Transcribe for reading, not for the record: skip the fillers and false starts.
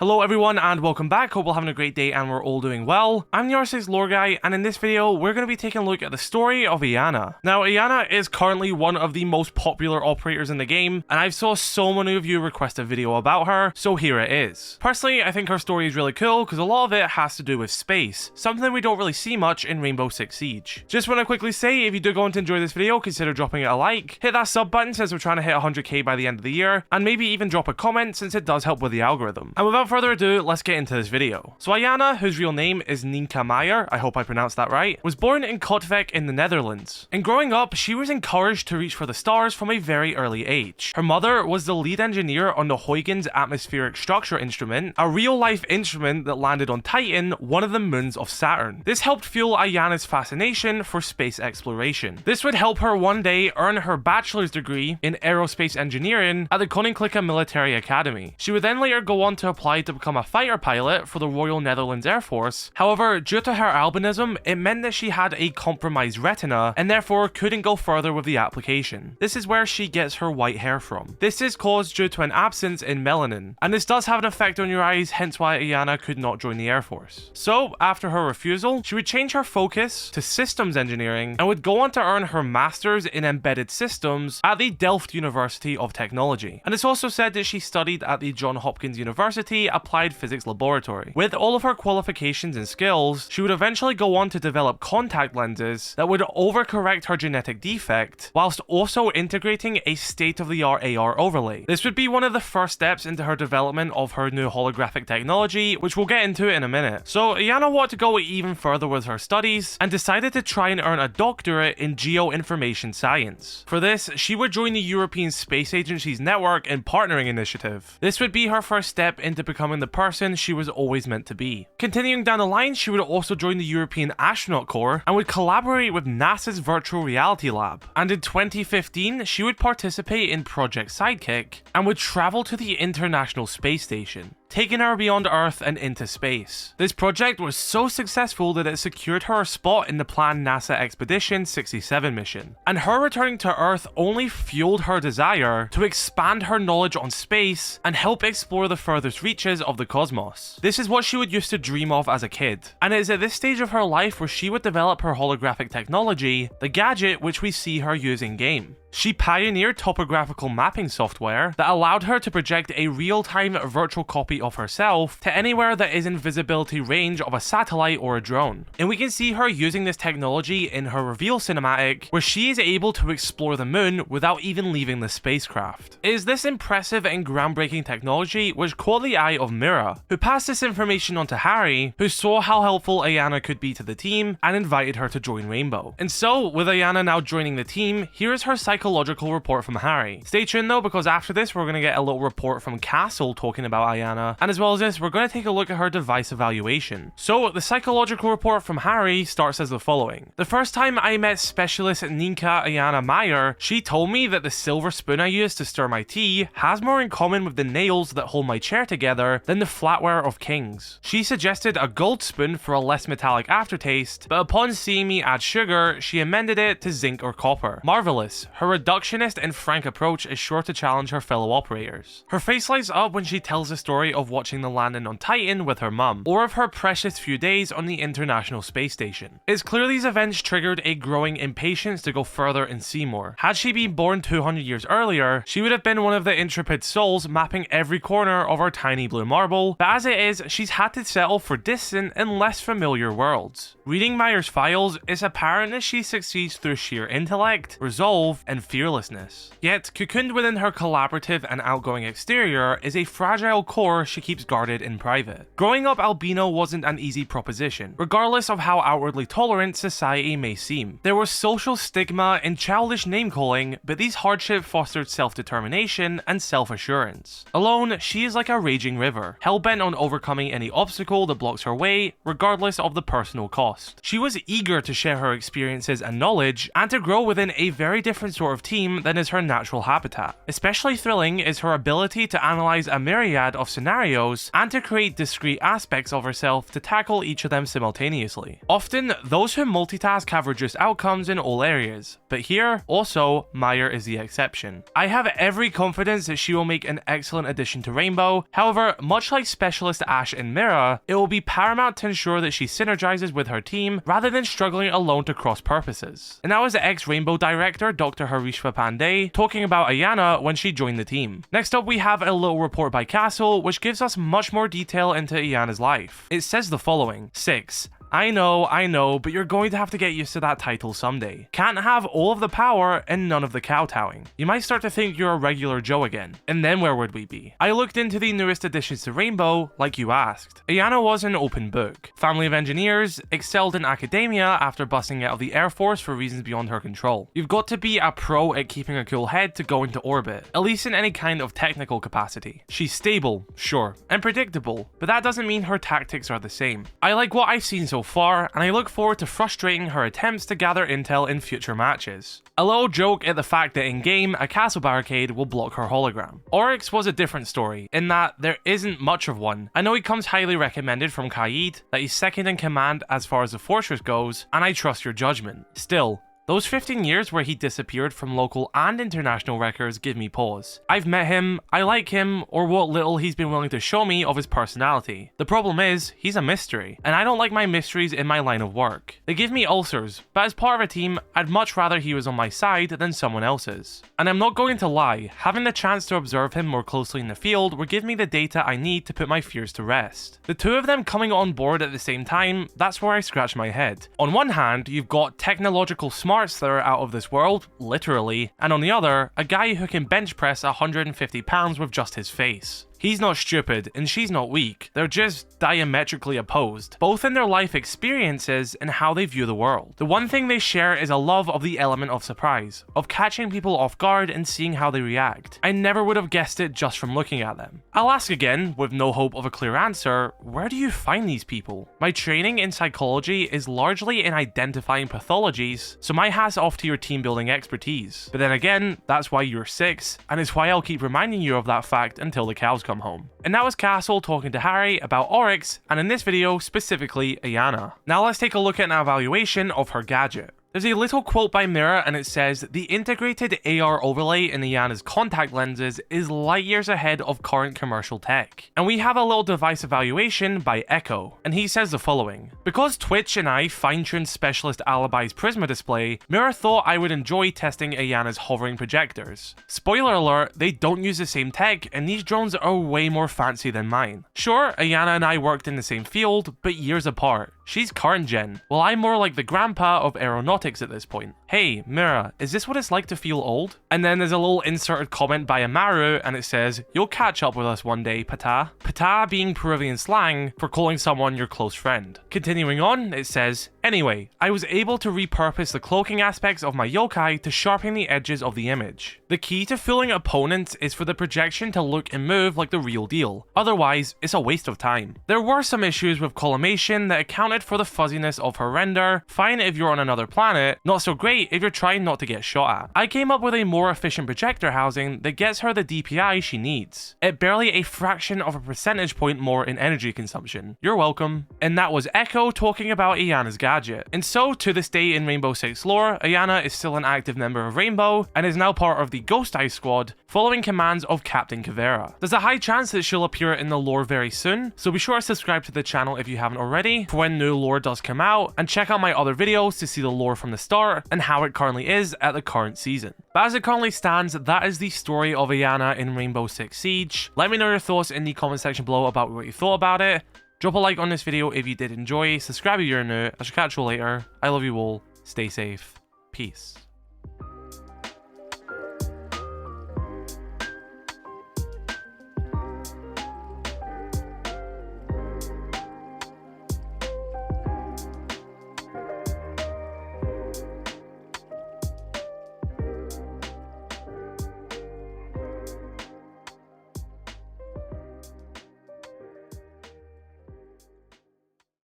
Hello everyone and welcome back, hope we're having a great day and we're all doing well. I'm the R6 Lore Guy and in this video we're going to be taking a look at the story of Iana. Now Iana is currently one of the most popular operators in the game and I've saw so many of you request a video about her, so here it is. Personally I think her story is really cool because a lot of it has to do with space, something we don't really see much in Rainbow Six Siege. Just want to quickly say if you do go on to enjoy this video, consider dropping it a like, hit that sub button since we're trying to hit 100k by the end of the year, and maybe even drop a comment since it does help with the algorithm. And without further ado, let's get into this video. So Iana, whose real name is Nienke Meijer, I hope I pronounced that right, was born in Katwijk in the Netherlands. And growing up, she was encouraged to reach for the stars from a very early age. Her mother was the lead engineer on the Huygens atmospheric structure instrument, a real-life instrument that landed on Titan, one of the moons of Saturn. This helped fuel Iana's fascination for space exploration. This would help her one day earn her bachelor's degree in aerospace engineering at the Koninklijke Military Academy. She would then later go on to apply to become a fighter pilot for the Royal Netherlands Air Force. However, due to her albinism, it meant that she had a compromised retina and therefore couldn't go further with the application. This is where she gets her white hair from. This is caused due to an absence in melanin, and this does have an effect on your eyes, hence why Iana could not join the Air Force. So, after her refusal, she would change her focus to systems engineering and would go on to earn her master's in embedded systems at the Delft University of Technology. And it's also said that she studied at the Johns Hopkins University Applied Physics Laboratory. With all of her qualifications and skills, she would eventually go on to develop contact lenses that would overcorrect her genetic defect, whilst also integrating a state-of-the-art AR overlay. This would be one of the first steps into her development of her new holographic technology, which we'll get into in a minute. So Iana wanted to go even further with her studies, and decided to try and earn a doctorate in geoinformation science. For this, she would join the European Space Agency's network and partnering initiative. This would be her first step into becoming the person she was always meant to be. Continuing down the line, she would also join the European Astronaut Corps and would collaborate with NASA's Virtual Reality Lab. And in 2015, she would participate in Project Sidekick and would travel to the International Space Station, taking her beyond Earth and into space. This project was so successful that it secured her a spot in the planned NASA Expedition 67 mission, and her returning to Earth only fueled her desire to expand her knowledge on space and help explore the furthest reaches of the cosmos. This is what she would used to dream of as a kid, and it is at this stage of her life where she would develop her holographic technology, the gadget which we see her use in game. She pioneered topographical mapping software that allowed her to project a real-time virtual copy of herself to anywhere that is in visibility range of a satellite or a drone. And we can see her using this technology in her reveal cinematic, where she is able to explore the moon without even leaving the spacecraft. It is this impressive and groundbreaking technology which caught the eye of Mira, who passed this information on to Harry, who saw how helpful Iana could be to the team and invited her to join Rainbow. And so, with Iana now joining the team, here is her psychological report from Harry. Stay tuned though, because after this we're going to get a little report from Kaze talking about Iana, and as well as this we're going to take a look at her device evaluation. So the psychological report from Harry starts as the following. The first time I met specialist Nienke Iana Meijer, she told me that the silver spoon I use to stir my tea has more in common with the nails that hold my chair together than the flatware of kings. She suggested a gold spoon for a less metallic aftertaste, but upon seeing me add sugar, she amended it to zinc or copper. Marvelous. Her reductionist and frank approach is sure to challenge her fellow operators. Her face lights up when she tells the story of watching the landing on Titan with her mum, or of her precious few days on the International Space Station. It's clear these events triggered a growing impatience to go further and see more. Had she been born 200 years earlier, she would have been one of the intrepid souls mapping every corner of our tiny blue marble, but as it is, she's had to settle for distant and less familiar worlds. Reading Meyer's files, it's apparent that she succeeds through sheer intellect, resolve, and fearlessness. Yet, cocooned within her collaborative and outgoing exterior is a fragile core she keeps guarded in private. Growing up albino wasn't an easy proposition, regardless of how outwardly tolerant society may seem. There was social stigma and childish name-calling, but these hardships fostered self-determination and self-assurance. Alone, she is like a raging river, hell-bent on overcoming any obstacle that blocks her way, regardless of the personal cost. She was eager to share her experiences and knowledge, and to grow within a very different sort sort of team than is her natural habitat. Especially thrilling is her ability to analyze a myriad of scenarios and to create discrete aspects of herself to tackle each of them simultaneously. Often, those who multitask have reduced outcomes in all areas, but here, also, Maya is the exception. I have every confidence that she will make an excellent addition to Rainbow. However, much like Specialist Ashe and Mira, it will be paramount to ensure that she synergizes with her team rather than struggling alone to cross purposes. And that was the ex-Rainbow director Dr. Harishva Pandey talking about Iana when she joined the team. Next up, we have a little report by Castle, which gives us much more detail into Iana's life. It says the following: 6. I know, but you're going to have to get used to that title someday. Can't have all of the power and none of the kowtowing. You might start to think you're a regular Joe again. And then where would we be? I looked into the newest additions to Rainbow, like you asked. Iana was an open book. Family of engineers, excelled in academia after busting out of the Air Force for reasons beyond her control. You've got to be a pro at keeping a cool head to go into orbit, at least in any kind of technical capacity. She's stable, sure, and predictable, but that doesn't mean her tactics are the same. I like what I've seen so far, and I look forward to frustrating her attempts to gather intel in future matches. A little joke at the fact that in-game, a castle barricade will block her hologram. Oryx was a different story, in that there isn't much of one. I know he comes highly recommended from Kaid, that he's second in command as far as the fortress goes, and I trust your judgment. Still, those 15 years where he disappeared from local and international records give me pause. I've met him, I like him, or what little he's been willing to show me of his personality. The problem is, he's a mystery, and I don't like my mysteries in my line of work. They give me ulcers, but as part of a team, I'd much rather he was on my side than someone else's. And I'm not going to lie, having the chance to observe him more closely in the field will give me the data I need to put my fears to rest. The two of them coming on board at the same time, that's where I scratch my head. On one hand, you've got technological smarts that are out of this world, literally, and on the other, a guy who can bench press 150 pounds with just his face. He's not stupid, and she's not weak. They're just diametrically opposed, both in their life experiences and how they view the world. The one thing they share is a love of the element of surprise, of catching people off guard and seeing how they react. I never would have guessed it just from looking at them. I'll ask again, with no hope of a clear answer, where do you find these people? My training in psychology is largely in identifying pathologies, so my hat's off to your team building expertise. But then again, that's why you're 6, and it's why I'll keep reminding you of that fact until the cows come home. And that was Castle talking to Harry about Oryx, and in this video, specifically Iana. Now let's take a look at an evaluation of her gadget. There's a little quote by Mira and it says, the integrated AR overlay in Iana's contact lenses is light years ahead of current commercial tech. And we have a little device evaluation by Echo, and he says the following: because Twitch and I fine-tuned Specialist Alibi's Prisma display, Mira thought I would enjoy testing Iana's hovering projectors. Spoiler alert, they don't use the same tech and these drones are way more fancy than mine. Sure, Iana and I worked in the same field, but years apart. She's current gen, while I'm more like the grandpa of aeronautics at this point. Hey, Mira, is this what it's like to feel old? And then there's a little inserted comment by Amaru and it says, you'll catch up with us one day, Pata. Pata being Peruvian slang for calling someone your close friend. Continuing on, it says, anyway, I was able to repurpose the cloaking aspects of my yokai to sharpen the edges of the image. The key to fooling opponents is for the projection to look and move like the real deal. Otherwise, it's a waste of time. There were some issues with collimation that accounted for the fuzziness of her render, fine if you're on another planet, not so great if you're trying not to get shot at. I came up with a more efficient projector housing that gets her the DPI she needs, at barely a fraction of a percentage point more in energy consumption. You're welcome. And that was Echo talking about Iana's gadget. And so, to this day in Rainbow Six lore, Iana is still an active member of Rainbow, and is now part of the Ghosteyes squad, following commands of Captain Kavera. There's a high chance that she'll appear in the lore very soon, so be sure to subscribe to the channel if you haven't already, for when new lore does come out, and check out my other videos to see the lore from the start, and how it currently is at the current season. But as it currently stands, that is the story of Iana in Rainbow Six Siege. Let me know your thoughts in the comment section below about what you thought about it. Drop a like on this video if you did enjoy, subscribe if you're new, I shall catch you later, I love you all, stay safe, peace.